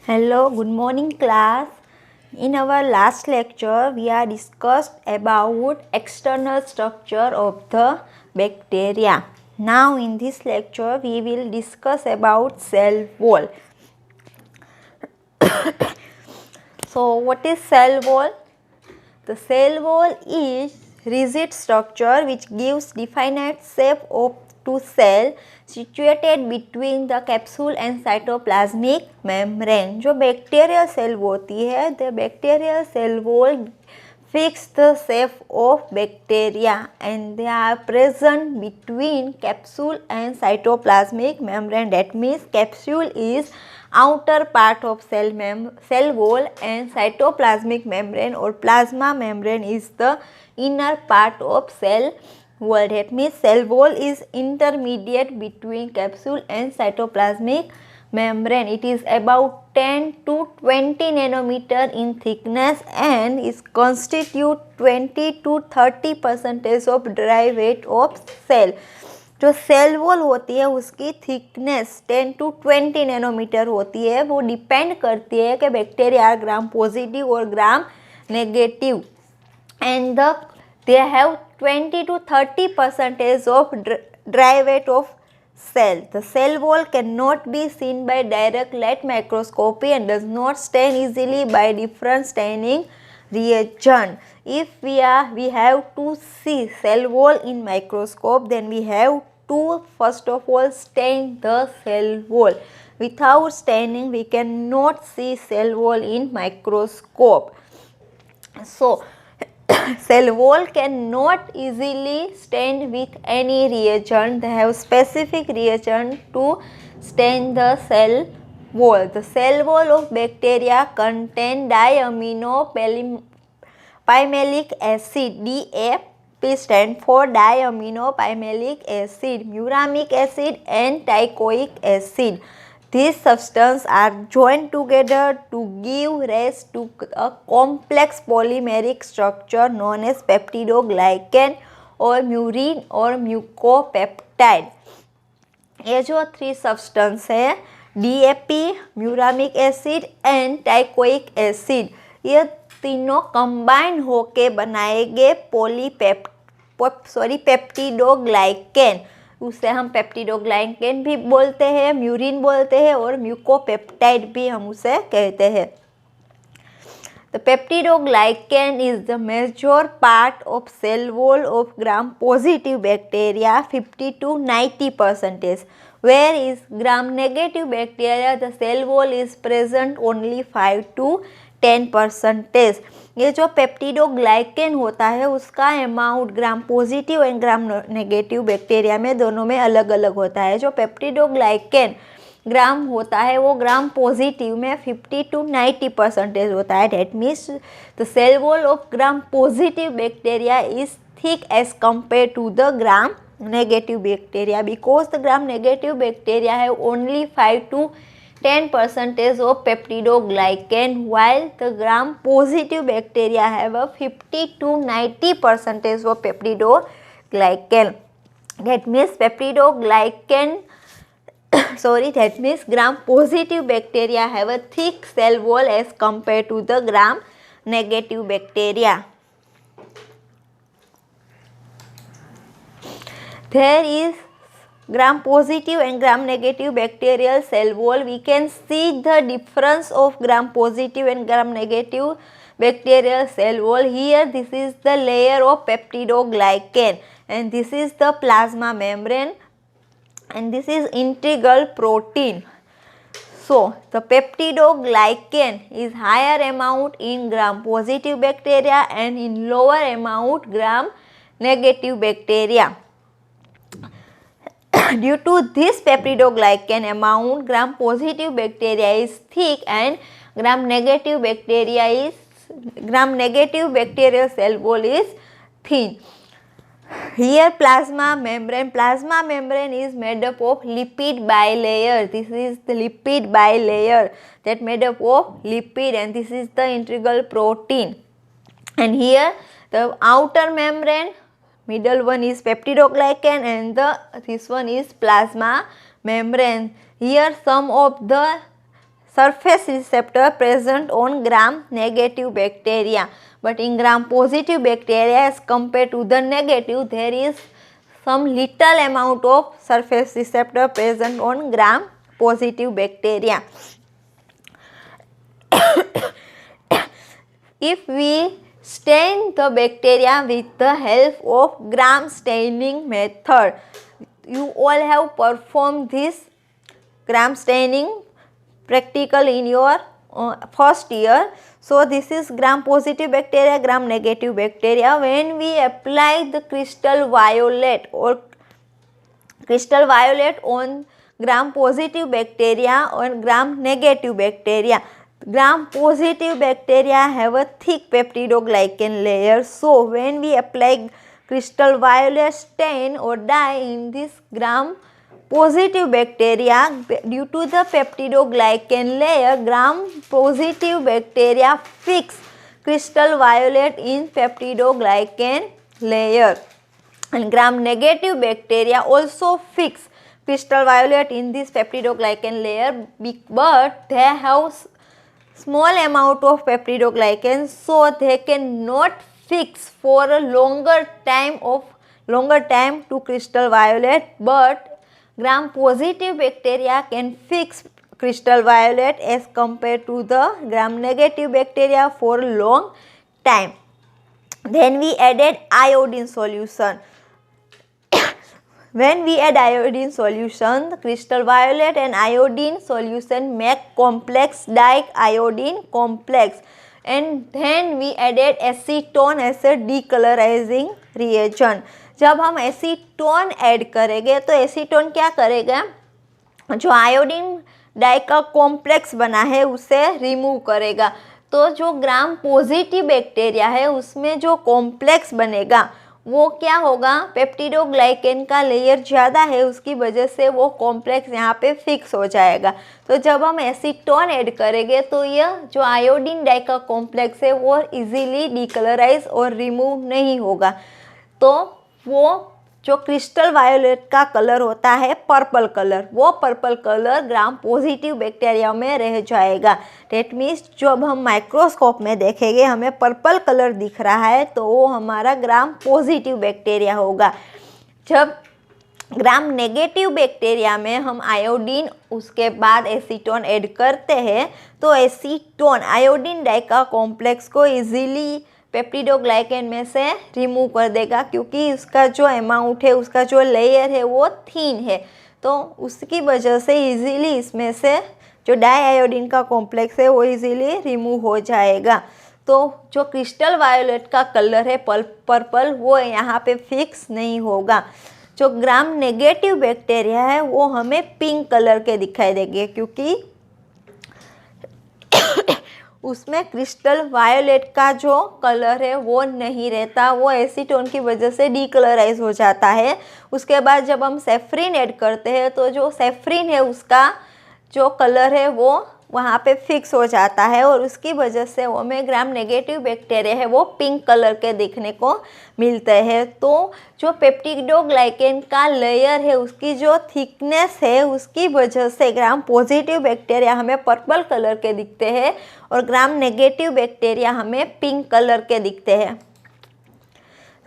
Hello, good morning class. In our last lecture, we are discussed about external structure of the bacteria. Now in this lecture, we will discuss about cell wall. So what is cell wall? The cell wall is rigid structure which gives definite shape to cell situated between the capsule and cytoplasmic membrane. जो bacterial cell होती है, the bacterial cell wall fix the shape of bacteria and they are present between capsule and cytoplasmic membrane. That means capsule is outer part of cell wall and cytoplasmic membrane or plasma membrane is the inner part of cell wall. That means cell wall is intermediate between capsule and cytoplasmic membrane. It is about 10 to 20 nanometer in thickness and is constitute 20 to 30% of dry weight of cell. जो cell wall होती है उसकी thickness 10 to 20 nanometre होती है. वो depend करती है कि बैक्टीरिया ग्राम पॉजिटिव और gram negative and they have 20 to 30% of dry weight of cell. The cell wall cannot be seen by direct light microscopy and does not stain easily by different staining reagent. If we have to see cell wall in microscope, then we have to first of all stain the cell wall. Without staining, we cannot see cell wall in microscope. So cell wall cannot easily stain with any reagent. They have specific reagent to stain the cell wall. The cell wall of bacteria contain diamino pymalic acid. DAP stand for diamino pymalic acid, muramic acid and teichoic acid. These substances are joined together to give rise to a complex polymeric structure known as peptidoglycan or murin or mucopeptide. ये जो 3 substance है DAP, muramic acid and teichoic acid, ये तीनों combine होके बनाएंगे peptidoglycan. उसे हम peptidoglycan भी बोलते हैं, म्यूरिन बोलते हैं और म्यूकोपेप्टाइड भी हम उसे कहते हैं. The peptidoglycan is the major part of cell wall of gram-positive bacteria 50 to 90%. Whereas gram-negative bacteria, the cell wall is present only 5 to 10%. ये जो पेप्टिडोग्लाइकेन होता है उसका amount gram positive and gram negative bacteria में दोनों में अलग अलग होता है. जो पेप्टिडोग्लाइकेन ग्राम होता है वो ग्राम पॉजिटिव में 50 to 90% होता है. That means the cell wall of gram positive bacteria is thick as compare to the gram negative bacteria because the gram negative bacteria have only 5 to 10% of peptidoglycan while the gram positive bacteria have a 50 to 90% of peptidoglycan. That means peptidoglycan that means gram positive bacteria have a thick cell wall as compared to the gram negative bacteria. There is gram positive and gram negative bacterial cell wall. We can see the difference of gram positive and gram negative bacterial cell wall. Here this is the layer of peptidoglycan and this is the plasma membrane and this is integral protein. So the peptidoglycan is higher amount in gram positive bacteria and in lower amount gram negative bacteria. Due to this peptidoglycan amount, gram positive bacteria is thick and gram negative bacterial cell wall is thin. Here plasma membrane is made up of lipid bilayer. This is the lipid bilayer that made up of lipid and this is the integral protein. And here the outer membrane, middle one is peptidoglycan and this one is plasma membrane. Here some of the surface receptor present on gram-negative bacteria. But in gram-positive bacteria, as compared to the negative, there is some little amount of surface receptor present on gram-positive bacteria. If we stain the bacteria with the help of gram staining method, you all have performed this gram staining practical in your first year. So this is gram positive bacteria, gram negative bacteria. When we apply the crystal violet on gram positive bacteria or gram negative bacteria, gram positive bacteria have a thick peptidoglycan layer. So when we apply crystal violet stain or dye in this gram positive bacteria, due to the peptidoglycan layer, gram positive bacteria fix crystal violet in peptidoglycan layer, and gram negative bacteria also fix crystal violet in this peptidoglycan layer, but they have small amount of peptidoglycan, so they cannot fix for a longer time to crystal violet, but gram positive bacteria can fix crystal violet as compared to the gram negative bacteria for a long time. Then we added iodine solution. When we add iodine solution, the crystal violet and iodine solution make complex diiodine complex, and then we added acetone as a decolorizing reagent. जब हम acetone add करेंगे तो acetone क्या करेगा, जो iodine die का complex बना है उसे रिमूव करेगा. तो जो ग्राम पॉजिटिव बैक्टीरिया है उसमें जो कॉम्प्लेक्स बनेगा वो क्या होगा, पेप्टिडोग्लाइकेन का लेयर ज़्यादा है उसकी वजह से वो कॉम्प्लेक्स यहाँ पे फिक्स हो जाएगा. तो जब हम एसीटोन ऐड करेंगे तो यह जो आयोडीन डाई का कॉम्प्लेक्स है वो इजीली डिकलराइज और रिमूव नहीं होगा. तो वो जो क्रिस्टल वायोलेट का कलर होता है पर्पल कलर, वो पर्पल कलर ग्राम पॉजिटिव बैक्टीरिया में रह जाएगा. डेट मीन्स जब हम माइक्रोस्कोप में देखेंगे हमें पर्पल कलर दिख रहा है तो वो हमारा ग्राम पॉजिटिव बैक्टीरिया होगा. जब ग्राम नेगेटिव बैक्टीरिया में हम आयोडीन उसके बाद एसीटोन ऐड करते हैं तो एसीटोन आयोडीन डाई का कॉम्प्लेक्स को इजीली पेप्टिडोग्लाइकेन में से रिमूव कर देगा, क्योंकि उसका जो अमाउंट है उसका जो लेयर है वो थीन है. तो उसकी वजह से इजीली इसमें से जो डाई आयोडीन का कॉम्प्लेक्स है वो इजीली रिमूव हो जाएगा. तो जो क्रिस्टल वायोलेट का कलर है पर्पल वो यहाँ पे फिक्स नहीं होगा. जो ग्राम नेगेटिव बैक्टीरिया है वो हमें पिंक कलर के दिखाई देंगे, क्योंकि उसमें क्रिस्टल वायोलेट का जो कलर है वो नहीं रहता, वो एसीटोन की वजह से डीकलराइज हो जाता है. उसके बाद जब हम सेफ्रिन ऐड करते हैं तो जो सेफ्रिन है उसका जो कलर है वो वहाँ पे फिक्स हो जाता है और उसकी वजह से वो में ग्राम नेगेटिव बैक्टीरिया है वो पिंक कलर के देखने को मिलते हैं. तो जो पेप्टिडोग्लाइकेन का लेयर है उसकी जो थिकनेस है उसकी वजह से ग्राम पॉजिटिव बैक्टीरिया हमें पर्पल कलर के दिखते हैं और ग्राम नेगेटिव बैक्टीरिया हमें पिंक कलर के दिखते हैं.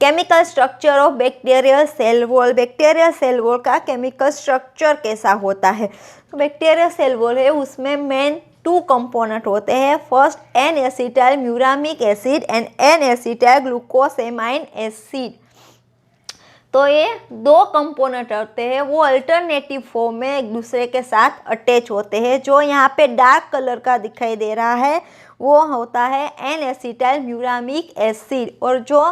Chemical structure of bacterial cell wall. Bacterial cell wall का केमिकल स्ट्रक्चर कैसा होता है, तो बैक्टीरियल सेल वॉल है उसमें मेन 2 कंपोनेंट होते हैं. First N acetyl muramic acid and N acetyl glucosamine acid. तो ये 2 कंपोनेंट होते हैं वो अल्टरनेटिव फॉर्म में एक दूसरे के साथ अटैच होते हैं. जो यहाँ पे डार्क कलर का दिखाई दे रहा है वो होता है एन एसिटाइल म्यूरामिक एसिड और जो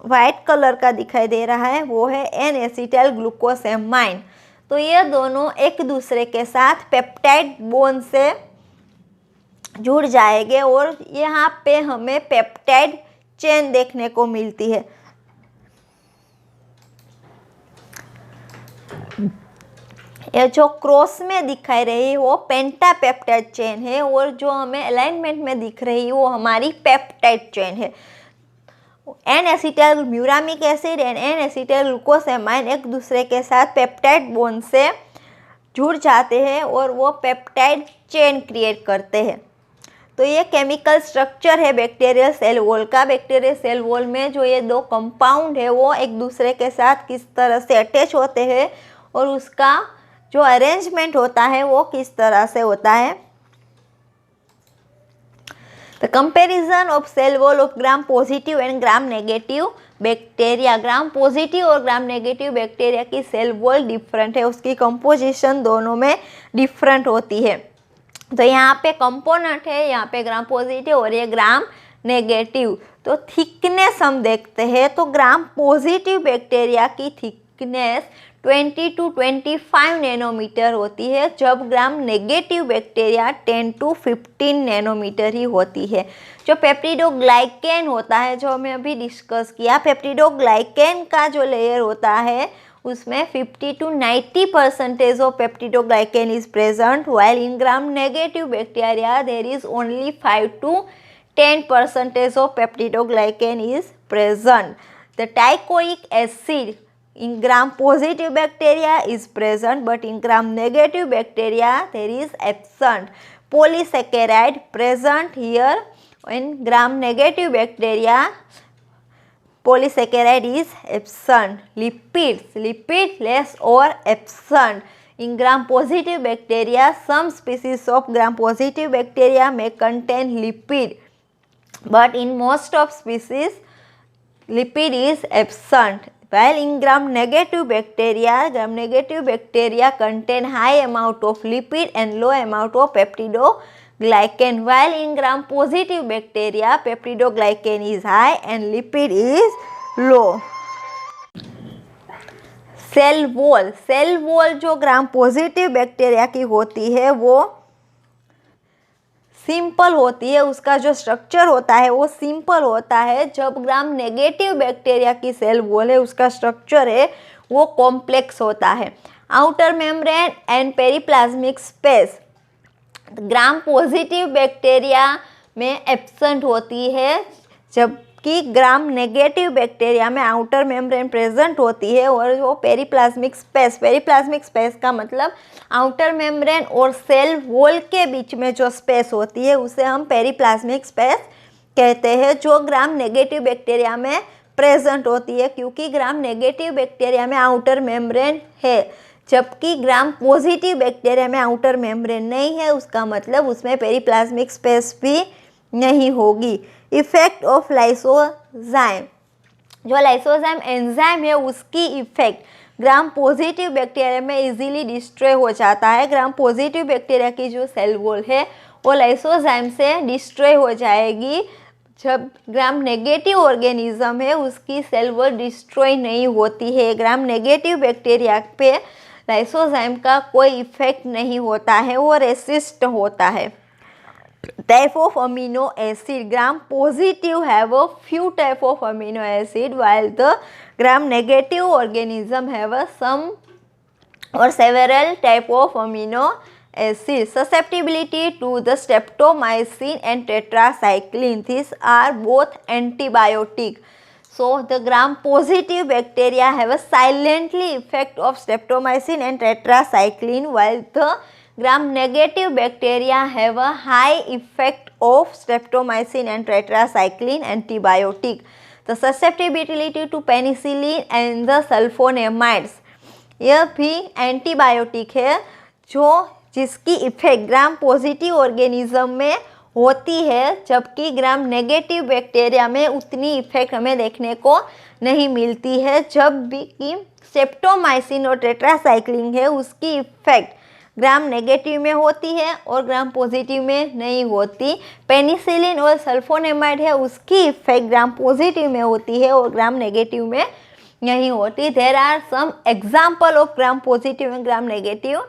वाइट कलर का दिखाई दे रहा है वो है एन एसिटाइल ग्लूकोसेमाइन. तो ये दोनों एक दूसरे के साथ पेप्टाइड बॉन्ड से जुड़ जाएंगे और यहाँ पे हमें पेप्टाइड चेन देखने को मिलती है. ये जो क्रॉस में दिखाई रही है वो पेंटापेप्टाइड चेन है और जो हमें अलाइनमेंट में दिख रही है वो हमारी पेप्टाइड चेन है. N acetyl muramic acid and N acetyl glucosamine एक दूसरे के साथ पेप्टाइड बॉन्ड से जुड़ जाते हैं और वो पेप्टाइड चेन क्रिएट करते हैं। तो ये केमिकल स्ट्रक्चर है बैक्टीरियल सेल वॉल का। बैक्टीरियल सेल वॉल में जो ये दो कंपाउंड है वो एक दूसरे के साथ किस तरह से अटैच होते हैं और उसका जो अरेंजमेंट होता है वो किस तरह से होता है। The comparison of cell wall of gram positive and gram negative bacteria, gram positive और ग्राम नेगेटिव बैक्टीरिया की सेल वॉल डिफरेंट है, उसकी कंपोजिशन दोनों में डिफरेंट होती है। तो यहाँ पे कंपोनेंट है, यहाँ पे ग्राम पॉजिटिव और ये ग्राम नेगेटिव। तो थिकनेस हम देखते हैं तो ग्राम पॉजिटिव बैक्टीरिया की थिकनेस 20 to 25 नैनोमीटर होती है, जब gram negative bacteria 10 to 15 nanometre ही होती है। जो पेप्टिडोग्लाइकेन होता है, जो हमने अभी डिस्कस किया, पेप्टिडोग्लाइकेन का जो लेयर होता है उसमें 50 to 90% of peptidoglycan is present, while in gram negative bacteria there is only 5 to 10% of peptidoglycan is present. The teichoic acid in gram positive bacteria is present, but in gram negative bacteria there is absent. Polysaccharide present here. In gram negative bacteria polysaccharide is absent. Lipid less or absent. In gram positive bacteria, some species of gram positive bacteria may contain lipid, but in most of species lipid is absent. While in gram negative bacteria contain high amount of lipid and low amount of peptidoglycan. While in gram positive bacteria peptidoglycan is high and lipid is low. Cell wall जो gram positive bacteria की होती है वो simple होती है, उसका जो structure होता है वो सिंपल होता है। जब ग्राम नेगेटिव बैक्टीरिया की सेल वॉल है उसका स्ट्रक्चर है वो कॉम्प्लेक्स होता है। Outer membrane and periplasmic space gram positive bacteria में एब्सेंट होती है, जबकि ग्राम नेगेटिव बैक्टीरिया में आउटर मेम्ब्रेन प्रेजेंट होती है और वो पेरिप्लाज्मिक स्पेस का मतलब आउटर मेम्ब्रेन और सेल वॉल के बीच में जो स्पेस होती है उसे हम पेरिप्लाज्मिक स्पेस कहते हैं, जो ग्राम नेगेटिव बैक्टीरिया में प्रेजेंट होती है, क्योंकि ग्राम नेगेटिव बैक्टीरिया में आउटर मेम्ब्रेन है जबकि ग्राम पॉजिटिव बैक्टीरिया में आउटर मेम्ब्रेन नहीं है। उसका मतलब उसमें पेरिप्लाज्मिक स्पेस भी नहीं होगी। इफेक्ट ऑफ लाइसोजाइम, जो लाइसोजाइम एंजाइम है उसकी इफेक्ट ग्राम पॉजिटिव बैक्टीरिया में इजीली डिस्ट्रॉय हो जाता है। ग्राम पॉजिटिव बैक्टीरिया की जो सेल वॉल है वो लाइसोजाइम से डिस्ट्रॉय हो जाएगी, जब ग्राम नेगेटिव ऑर्गेनिज्म है उसकी सेल वॉल डिस्ट्रॉय नहीं होती है। ग्राम नेगेटिव बैक्टीरिया पे लाइसोजाइम का कोई इफेक्ट नहीं होता है, वो रेसिस्ट होता है। Type of amino acid, gram positive have a few type of amino acid while the gram negative organism have a some or several type of amino acid. Susceptibility to the streptomycin and tetracycline, these are both antibiotic. So the gram positive bacteria have a silently effect of streptomycin and tetracycline, while the gram negative bacteria have a high effect of streptomycin and tetracycline antibiotic. The susceptibility to penicillin and the sulfonamides, यह भी antibiotic है जो जिसकी effect gram positive organism में होती है, जबकि gram negative bacteria में उतनी इफेक्ट हमें देखने को नहीं मिलती है। जब भी कि स्ट्रेप्टोमाइसिन और टेट्रासाइक्लिन है उसकी इफेक्ट ग्राम नेगेटिव में होती है और ग्राम पॉजिटिव में नहीं होती। पेनिसिलिन और सल्फोनेमाइड है उसकी इफेक्ट ग्राम पॉजिटिव में होती है और ग्राम नेगेटिव में नहीं होती। There are some example of gram positive and gram negative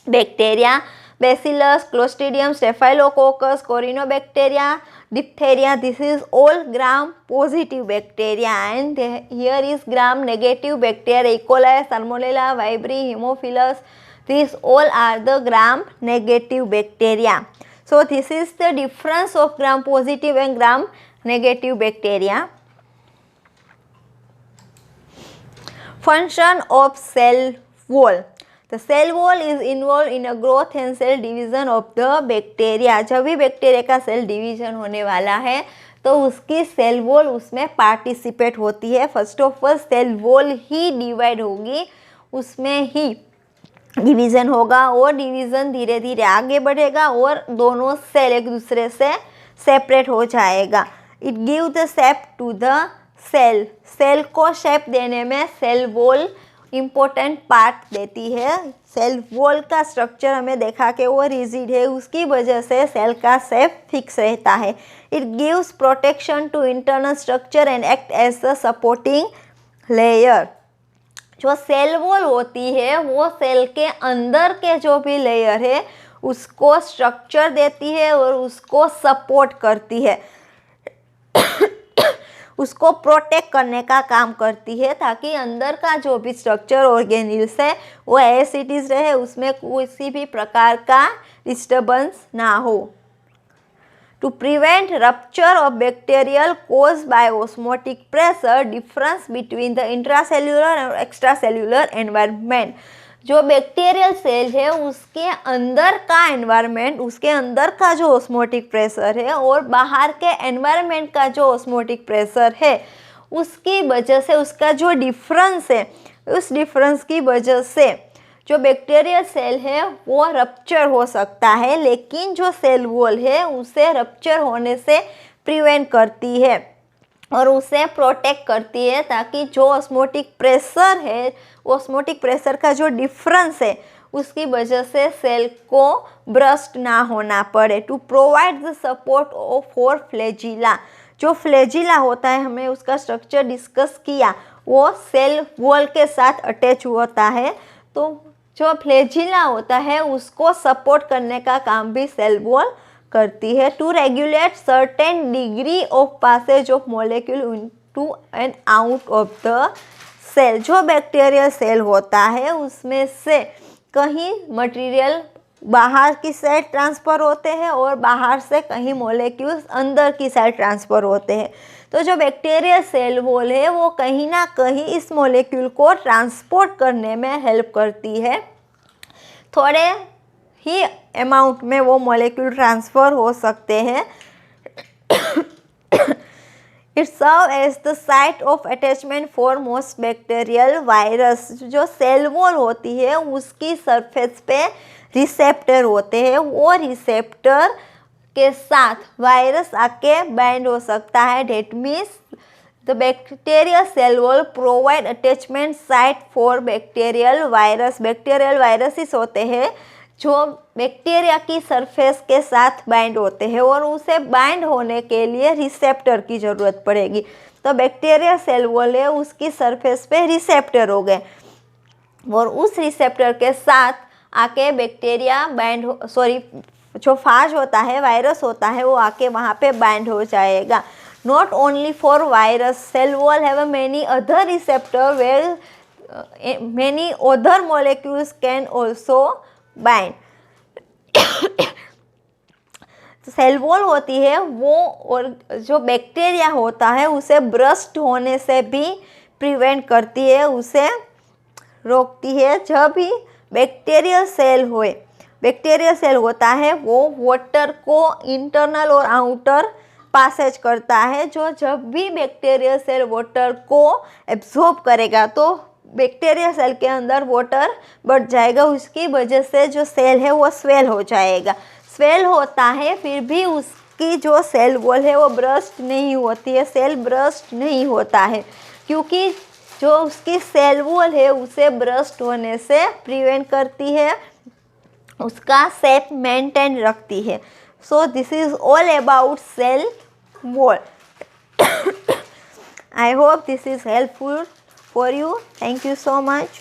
bacteria: Bacillus, Clostridium, Staphylococcus, Corynebacteria, diphtheria. This is all gram positive bacteria, and here is gram negative bacteria: E. coli, Salmonella, Vibrio, Haemophilus. These all are the gram negative bacteria. So this is the difference of gram positive and gram negative bacteria. Function of cell wall. The cell wall is involve in a growth and cell division of the bacteria. जब भी bacteria का cell division होने वाला है तो उसकी cell wall उसमें participate होती है। First of all cell wall ही डिवाइड होगी, उसमें ही डिवीज़न होगा और डिवीज़न धीरे धीरे आगे बढ़ेगा और दोनों सेल एक दूसरे से सेपरेट हो जाएगा। It give the shape to the cell. Cell को शेप देने में सेल वॉल इम्पोर्टेंट पार्ट देती है। सेल वॉल का स्ट्रक्चर हमें देखा कि वो रिजिड है, उसकी वजह से सेल का शेप फिक्स रहता है। It gives protection to internal structure and act as the supporting layer. जो सेल वॉल होती है वो सेल के अंदर के जो भी लेयर है उसको स्ट्रक्चर देती है और उसको सपोर्ट करती है, उसको प्रोटेक्ट करने का काम करती है ताकि अंदर का जो भी स्ट्रक्चर ऑर्गेनिल्स है वो एज इट इज रहे, उसमें किसी भी प्रकार का डिस्टर्बेंस ना हो। To prevent rupture of bacterial caused by osmotic pressure, difference between the intracellular and extracellular environment। जो बैक्टीरियल सेल है उसके अंदर का एनवायरनमेंट, उसके अंदर का जो ऑस्मोटिक प्रेशर है और बाहर के एनवायरनमेंट का जो ऑस्मोटिक प्रेशर है उसकी वजह से उसका जो डिफरेंस है, उस डिफरेंस की वजह से जो बैक्टीरियल सेल है वो रप्चर हो सकता है, लेकिन जो सेल वॉल है उसे रप्चर होने से प्रिवेंट करती है और उसे प्रोटेक्ट करती है ताकि जो ऑस्मोटिक प्रेशर है, ऑस्मोटिक प्रेशर का जो डिफरेंस है उसकी वजह से सेल को ब्रस्ट ना होना पड़े। To provide the support for flagella. जो फ्लैजिला होता है, हमें उसका स्ट्रक्चर डिस्कस किया, वो सेल वॉल के साथ अटैच होता है, तो जो फ्लैजिला होता है उसको सपोर्ट करने का काम भी सेल वॉल करती है। To regulate certain degree of passage of molecule into and out of the cell. जो बैक्टीरियल सेल होता है उसमें से कहीं मटेरियल बाहर की साइड ट्रांसफ़र होते हैं और बाहर से कहीं मॉलिक्यूल्स अंदर की साइड ट्रांसफ़र होते हैं। तो जो बैक्टीरियल सेल वॉल है वो कहीं ना कहीं इस मॉलिक्यूल को ट्रांसपोर्ट करने में हेल्प करती है। थोड़े ही अमाउंट में वो मॉलिक्यूल ट्रांसफ़र हो सकते हैं। It serve as the site of attachment for most bacterial virus. जो सेल वॉल होती है उसकी सरफेस पे रिसेप्टर होते हैं, वो रिसेप्टर के साथ वायरस आके बाइंड हो सकता है। That means the bacterial cell wall provide attachment site for bacterial virus. Bacterial viruses होते हैं जो बैक्टीरिया की सरफेस के साथ बाइंड होते हैं और उसे बाइंड होने के लिए रिसेप्टर की ज़रूरत पड़ेगी। तो बैक्टीरियल सेल वॉल है उसकी सरफेस पे रिसेप्टर हो गए और उस रिसेप्टर के साथ आके बैक्टीरिया बाइंड हो, जो फाज होता है, वायरस होता है, वो आके वहाँ पे बाइंड हो जाएगा। Not only for virus, cell wall have many other receptor where many other molecules can also bind. Cell wall होती है वो, और जो बैक्टीरिया होता है उसे ब्रस्ट होने से भी प्रिवेंट करती है, उसे रोकती है। जब भी बैक्टीरियल सेल होए, बैक्टीरियल सेल होता है वो वाटर को इंटरनल और आउटर पासेज करता है। जो जब भी बैक्टीरियल सेल वाटर को एब्जॉर्ब करेगा तो बैक्टीरियल सेल के अंदर वाटर बढ़ जाएगा, उसकी वजह से जो सेल है वो स्वेल हो जाएगा। स्वेल होता है फिर भी उसकी जो सेल वॉल है वो ब्रस्ट नहीं होती है, सेल ब्रस्ट नहीं होता है, क्योंकि जो उसकी सेल वॉल है उसे ब्रस्ट होने से प्रिवेंट करती है, उसका शेप मेंटेन रखती है। So this is all about cell wall. I hope this is helpful for you. Thank you so much.